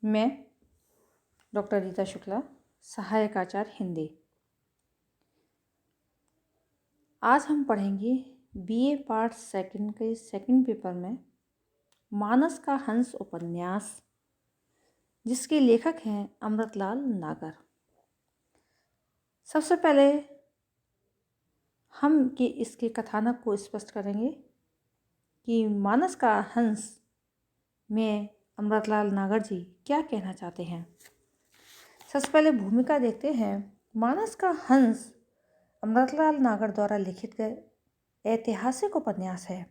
मैं डॉक्टर रीता शुक्ला, सहायक आचार्य हिंदी। आज हम पढ़ेंगे बीए पार्ट सेकंड के सेकंड पेपर में मानस का हंस उपन्यास, जिसके लेखक हैं अमृतलाल नागर। सबसे पहले हम इसके कथानक को स्पष्ट करेंगे कि मानस का हंस में अमृतलाल नागर जी क्या कहना चाहते हैं। सबसे पहले भूमिका देखते हैं। मानस का हंस अमृतलाल नागर द्वारा लिखित ऐतिहासिक उपन्यास है।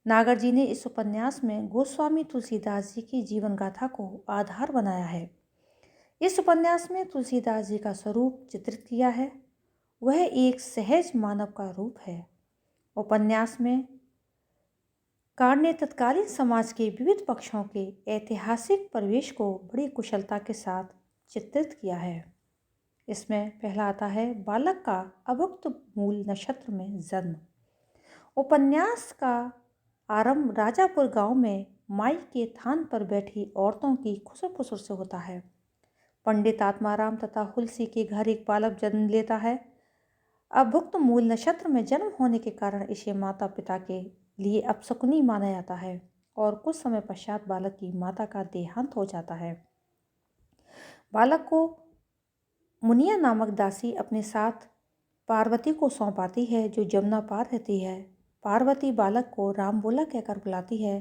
नागर जी ने इस उपन्यास में गोस्वामी तुलसीदास जी की जीवन गाथा को आधार बनाया है। इस उपन्यास में तुलसीदास जी का स्वरूप चित्रित किया है। वह एक सहज मानव का रूप है। उपन्यास में कार ने तत्कालीन समाज के विविध पक्षों के ऐतिहासिक परिवेश को बड़ी कुशलता के साथ चित्रित किया है। इसमें पहला आता है बालक का अभुक्त मूल नक्षत्र में जन्म। उपन्यास का आरंभ राजापुर गांव में माई के थान पर बैठी औरतों की खुसर फुसर से होता है। पंडित आत्माराम तथा हुलसी के घर एक बालक जन्म लेता है। अभुक्त मूल नक्षत्र में जन्म होने के कारण इसे माता पिता के लिए अपशकुनी माना जाता है और कुछ समय पश्चात बालक की माता का देहांत हो जाता है। बालक को मुनिया नामक दासी अपने साथ पार्वती को सौंपाती है, जो जमुना पार रहती है। पार्वती बालक को रामबोला कहकर बुलाती है।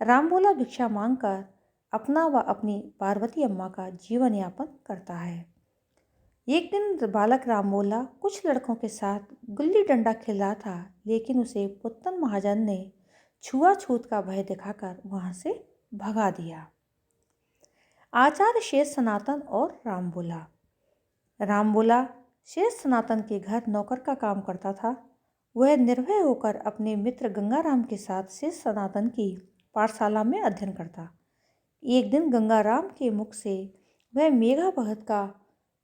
रामबोला भिक्षा मांगकर अपना व अपनी पार्वती अम्मा का जीवन यापन करता है। एक दिन बालक रामबोला कुछ लड़कों के साथ गुल्ली डंडा खेल रहा था, लेकिन उसे पुत्तन महाजन ने छुआछूत का भय दिखाकर वहां से भगा दिया। आचार्य शेष सनातन और रामबोला। रामबोला शेष सनातन के घर नौकर का काम करता था। वह निर्भय होकर अपने मित्र गंगाराम के साथ शेष सनातन की पाठशाला में अध्ययन करता। एक दिन गंगाराम के मुख से वह मेघा भगत का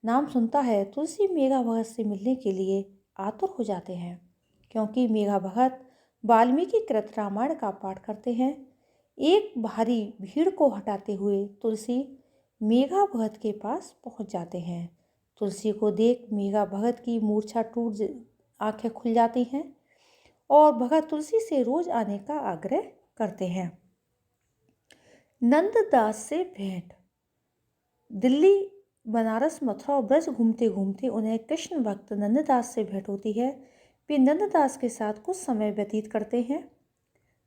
नाम सुनता है। तुलसी मेघा भगत से मिलने के लिए आतुर हो जाते हैं, क्योंकि मेघा भगत वाल्मीकि कृत रामायण का पाठ करते हैं। एक भारी भीड़ को हटाते हुए तुलसी मेघा भगत के पास पहुंच जाते हैं। तुलसी को देख मेघा भगत की मूर्छा टूट आंखें खुल जाती हैं और भगत तुलसी से रोज आने का आग्रह करते हैं। नंददास से भेंट। दिल्ली, बनारस, मथुरा और ब्रज घूमते घूमते उन्हें कृष्ण भक्त नंददास से भेंट होती है। वे नंददास के साथ कुछ समय व्यतीत करते हैं।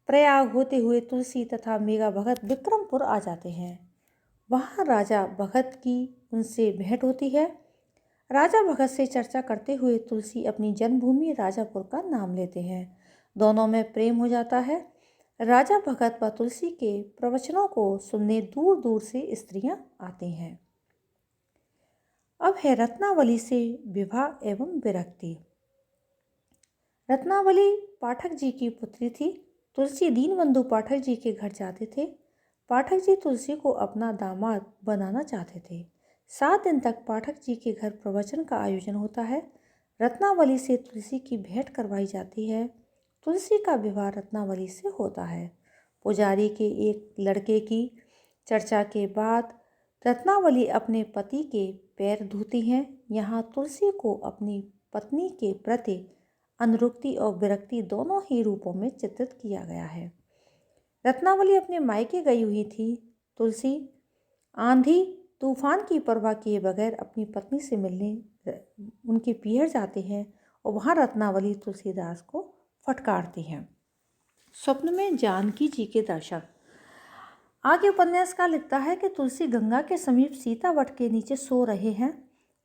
प्रयाग होते हुए तुलसी तथा मेघा भगत विक्रमपुर आ जाते हैं। वहाँ राजा भगत की उनसे भेंट होती है। राजा भगत से चर्चा करते हुए तुलसी अपनी जन्मभूमि राजापुर का नाम लेते हैं। दोनों में प्रेम हो जाता है। राजा भगत व तुलसी के प्रवचनों को सुनने दूर दूर से स्त्रियां आती हैं। अब है रत्नावली से विवाह एवं विरक्ति। रत्नावली पाठक जी की पुत्री थी। तुलसी दीनबंधु पाठक जी के घर जाते थे। पाठक जी तुलसी को अपना दामाद बनाना चाहते थे। 7 दिन तक पाठक जी के घर प्रवचन का आयोजन होता है। रत्नावली से तुलसी की भेंट करवाई जाती है। तुलसी का विवाह रत्नावली से होता है। पुजारी के एक लड़के की चर्चा के बाद रत्नावली अपने पति के पैर धोती हैं। यहाँ तुलसी को अपनी पत्नी के प्रति अनुरक्ति और विरक्ति दोनों ही रूपों में चित्रित किया गया है। रत्नावली अपने मायके गई हुई थी। तुलसी आंधी तूफान की परवाह किए बगैर अपनी पत्नी से मिलने उनके पियर जाते हैं और वहाँ रत्नावली तुलसीदास को फटकारती हैं। स्वप्न में जानकी जी के दर्शन। आगे उपन्यासकार लिखता है कि तुलसी गंगा के समीप सीता वट के नीचे सो रहे हैं।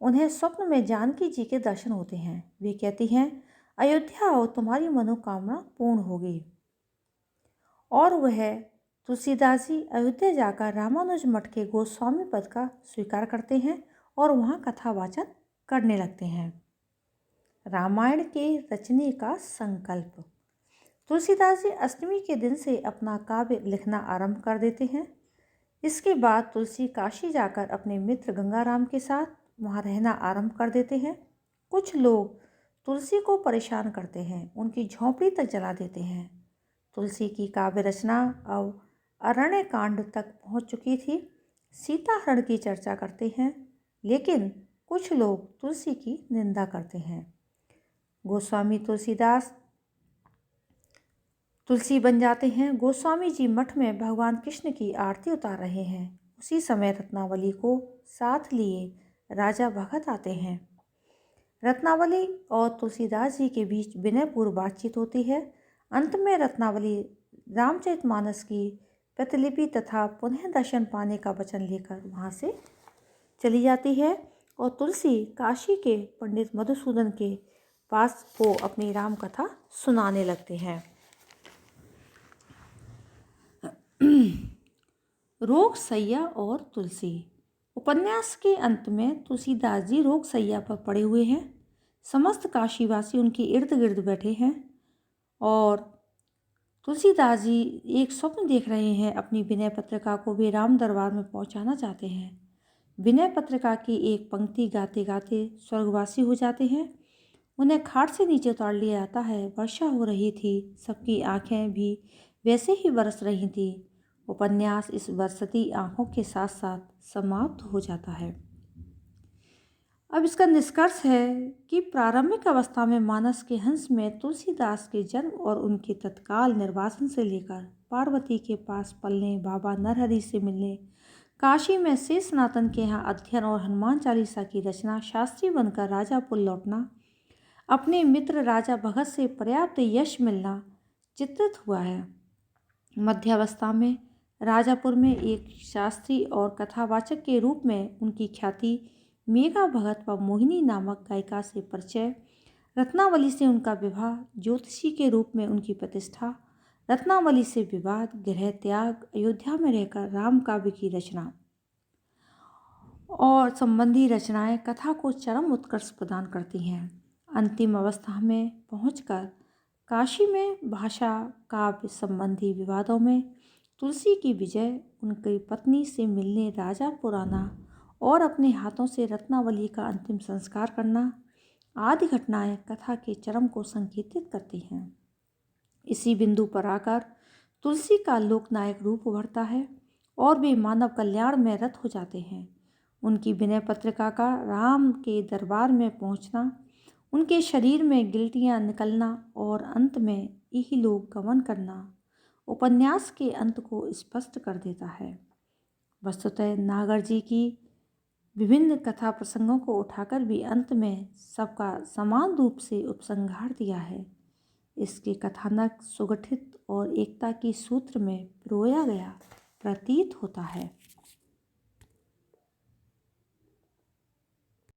उन्हें स्वप्न में जानकी जी के दर्शन होते हैं। वे कहती हैं, अयोध्या आओ, तुम्हारी मनोकामना पूर्ण होगी। और वह तुलसीदास जी अयोध्या जाकर रामानुज मठ के गोस्वामी पद का स्वीकार करते हैं और वहाँ कथा वाचन करने लगते हैं। रामायण के रचने का संकल्प। तुलसीदास जी अष्टमी के दिन से अपना काव्य लिखना आरंभ कर देते हैं। इसके बाद तुलसी काशी जाकर अपने मित्र गंगाराम के साथ वहाँ रहना आरंभ कर देते हैं। कुछ लोग तुलसी को परेशान करते हैं, उनकी झोंपड़ी तक जला देते हैं। तुलसी की काव्य रचना अब अरण्य कांड तक पहुँच चुकी थी। सीताहरण की चर्चा करते हैं, लेकिन कुछ लोग तुलसी की निंदा करते हैं। गोस्वामी तुलसीदास तुलसी बन जाते हैं। गोस्वामी जी मठ में भगवान कृष्ण की आरती उतार रहे हैं। उसी समय रत्नावली को साथ लिए राजा भगत आते हैं। रत्नावली और तुलसीदास जी के बीच विनयपूर्व बातचीत होती है। अंत में रत्नावली रामचरितमानस की प्रतिलिपि तथा पुनः दर्शन पाने का वचन लेकर वहाँ से चली जाती है और तुलसी काशी के पंडित मधुसूदन के पास को अपनी राम कथा सुनाने लगते हैं। रोग सैया और तुलसी। उपन्यास के अंत में तुलसीदास जी रोग सैया पर पड़े हुए हैं। समस्त काशीवासी उनके इर्द गिर्द बैठे हैं और तुलसीदास जी एक स्वप्न देख रहे हैं। अपनी विनय पत्रिका को वे राम दरबार में पहुंचाना चाहते हैं। विनय पत्रिका की एक पंक्ति गाते गाते स्वर्गवासी हो जाते हैं। उन्हें खाट से नीचे उतार लिया जाता है। वर्षा हो रही थी, सबकी आंखें भी वैसे ही बरस रही थी। उपन्यास इस बरसती आंखों के साथ साथ समाप्त हो जाता है। अब इसका निष्कर्ष है कि प्रारंभिक अवस्था में मानस के हंस में तुलसीदास के जन्म और उनके तत्काल निर्वासन से लेकर पार्वती के पास पलने, बाबा नरहरि से मिलने, काशी में शेष सनातन के यहाँ अध्ययन और हनुमान चालीसा की रचना, शास्त्री बनकर राजापुर लौटना, अपने मित्र राजा भगत से पर्याप्त यश मिलना चित्रित हुआ है। मध्यावस्था में राजापुर में एक शास्त्री और कथावाचक के रूप में उनकी ख्याति, मेघा भगत व मोहिनी नामक गायिका से परिचय, रत्नावली से उनका विवाह, ज्योतिषी के रूप में उनकी प्रतिष्ठा, रत्नावली से विवाद, गृह त्याग, अयोध्या में रहकर राम काव्य की रचना और संबंधी रचनाएं कथा को चरम उत्कर्ष प्रदान करती हैं। अंतिम अवस्था में पहुंचकर काशी में भाषा काव्य संबंधी विवादों में तुलसी की विजय, उनकी पत्नी से मिलने राजापुर आना और अपने हाथों से रत्नावली का अंतिम संस्कार करना आदि घटनाएं कथा के चरम को संकेतित करती हैं। इसी बिंदु पर आकर तुलसी का लोकनायक रूप उभरता है और वे मानव कल्याण में रत हो जाते हैं। उनकी विनय पत्रिका का राम के दरबार में पहुंचना, उनके शरीर में गिल्टियां निकलना और अंत में इहलोक गमन करना उपन्यास के अंत को स्पष्ट कर देता है। वस्तुतः नागर जी की विभिन्न कथा प्रसंगों को उठाकर भी अंत में सबका समान रूप से उपसंहार दिया है। इसके कथानक सुगठित और एकता की सूत्र में पिरोया गया प्रतीत होता है।